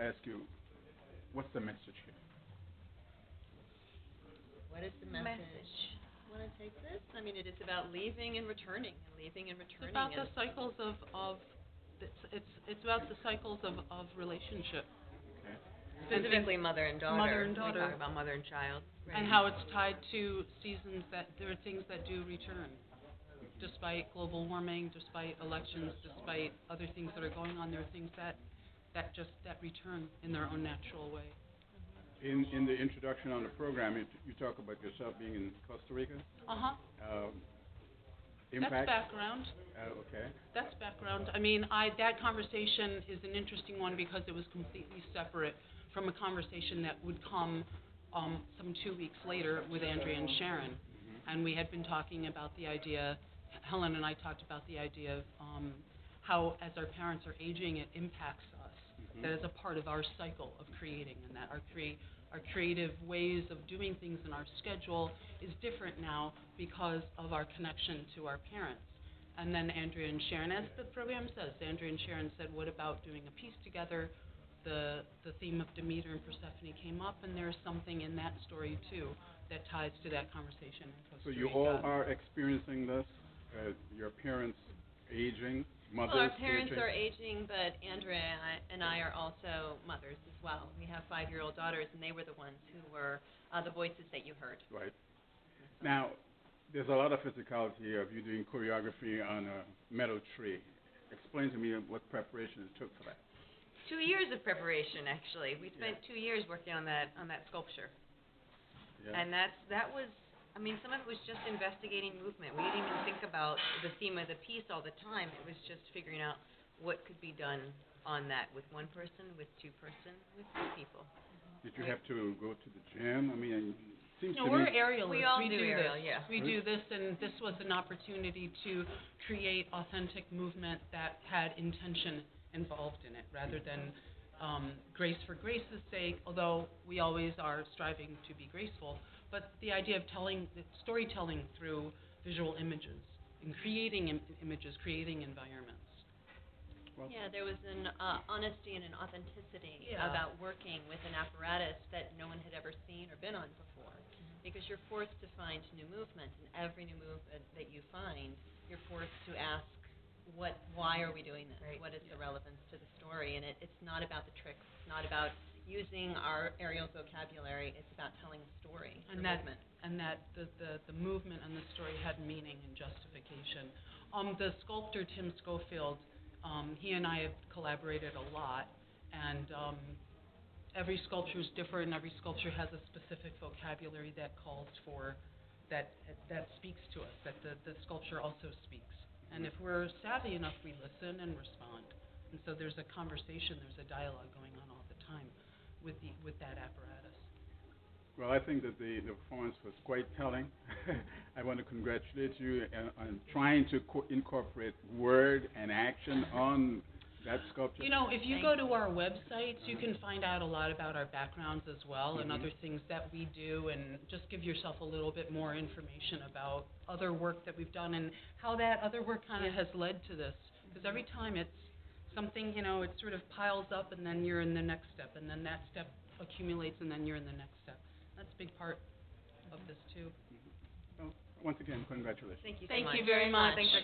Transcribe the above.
ask you, what's the message here? What is the message? Want to take this? I mean, it is about leaving and returning, and leaving and returning. It's about the cycles of it's about the cycles of relationship. Okay. Specifically mother and daughter. Mother and daughter. We talk about mother and child. Right. And how it's tied to seasons, that there are things that do return. Despite global warming, despite elections, despite other things that are going on, there are things that return in their own natural way. In the introduction on the program, you talk about yourself being in Costa Rica. Impact? That's background. Okay. That's background. I mean, that conversation is an interesting one because it was completely separate from a conversation that would come some 2 weeks later with Andrea and Sharon. Mm-hmm. And we had been talking about the idea, Helen and I talked about the idea of how, as our parents are aging, it impacts us. Mm-hmm. That is a part of our cycle of creating, and that our creative ways of doing things in our schedule is different now because of our connection to our parents. And then Andrea and Sharon, as the program says, Andrea and Sharon said, what about doing a piece together? The theme of Demeter and Persephone came up, and there's something in that story, too, that ties to that conversation in Costa Rica. So you all are experiencing this, your parents aging, mothers Well, our parents aging. are aging, but Andrea and I are also mothers as well. We have 5-year-old daughters, and they were the ones who were the voices that you heard. Right. Now, there's a lot of physicality of you doing choreography on a metal tree. Explain to me what preparation it took for that. 2 years of preparation, actually. We spent 2 years working on that sculpture. Yeah. And that was, I mean, some of it was just investigating movement. We didn't even think about the theme of the piece all the time. It was just figuring out what could be done on that with one person, with two person, with 2 people. Did you have to go to the gym? I mean, it seems No, to we're me... aerialists. We all do aerial, this. yeah. We do this, and this was an opportunity to create authentic movement that had intention involved in it, rather than grace for grace's sake, although we always are striving to be graceful. But the idea of storytelling through visual images, and creating images, creating environments. Well, Yeah, there was an honesty and an authenticity Yeah. about working with an apparatus that no one had ever seen or been on before. Because you're forced to find new movement, and every new movement that you find, you're forced to ask, why are we doing this? Right. What is the relevance to the story? And it's not about the tricks. It's not about using our aerial vocabulary. It's about telling a story. And that the movement and the story had meaning and justification. The sculptor Tim Schofield, he and I have collaborated a lot, and every sculpture is different. Every sculpture has a specific vocabulary that calls for that speaks to us. That the sculpture also speaks. And if we're savvy enough, we listen and respond. And so there's a conversation, there's a dialogue going on all the time with that apparatus. well, I think that the performance was quite telling. I want to congratulate you on trying to incorporate word and action on that sculpture. You know, if you go to our websites, you can find out a lot about our backgrounds as well, and other things that we do, and just give yourself a little bit more information about other work that we've done and how that other work kind of has led to this. Because every time it's something, you know, it sort of piles up, and then you're in the next step, and then that step accumulates, and then you're in the next step. That's a big part of this too. Well, once again, congratulations. Thank you so Thank much. you very much. Thanks for